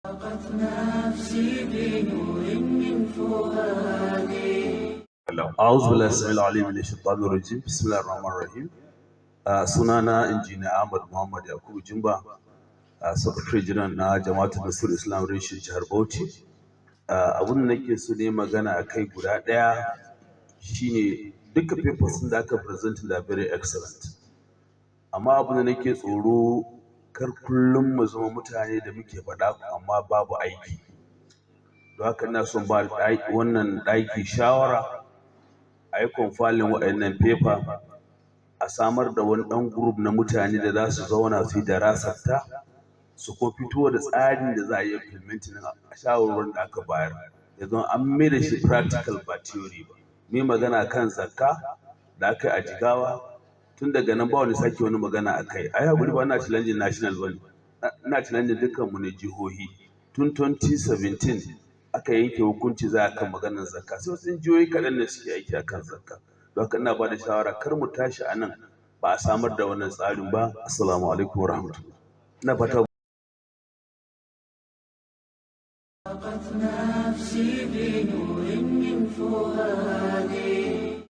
ضاقت نفسي بنور من فؤادي. أعوذ بالله السميع العليم من الشيطان الرجيم. بسم الله الرحمن الرحيم. Sunana Injiniya Ahmad Muhammad Yakubu Jimba, Secretary General na Jama'atul Nasrul Islam Reshen Jihar Bauchi. Abin da nake so ne magana a kai guda ɗaya shine duka papers da aka present da very excellent. Amma abin da nake tsoro kar kullum mu zama mutane da muke faɗa amma babu aiki. Don haka ina son ba wannan ɗaki shawara a yi kwamfalin waɗannan paper a samar da wani ɗan group na mutane da za su zauna su yi darasarta su ko fito da tsarin da za a yi implementing a shawarwarin da aka bayar ya zama an mai da shi practical ba theory ba. Mai magana kan zakka da aka yi a Jigawa tun daga nan ba wani sake wani magana a kai. Ai haƙuri ba ina challenging national ba ne, ina challenging dukkanmu ne jihohi. Tun 2017 aka yanke hukunci za a kan maganar zakka, sai wasu jihohi kaɗan ne suke aiki a kan zakka. Don haka ina ba da shawara kar mu tashi a nan ba a samar da wannan tsarin ba. Assalamu alaikum wa rahmatullah. Ina fata ضاقت نفسي بنور من فؤادي.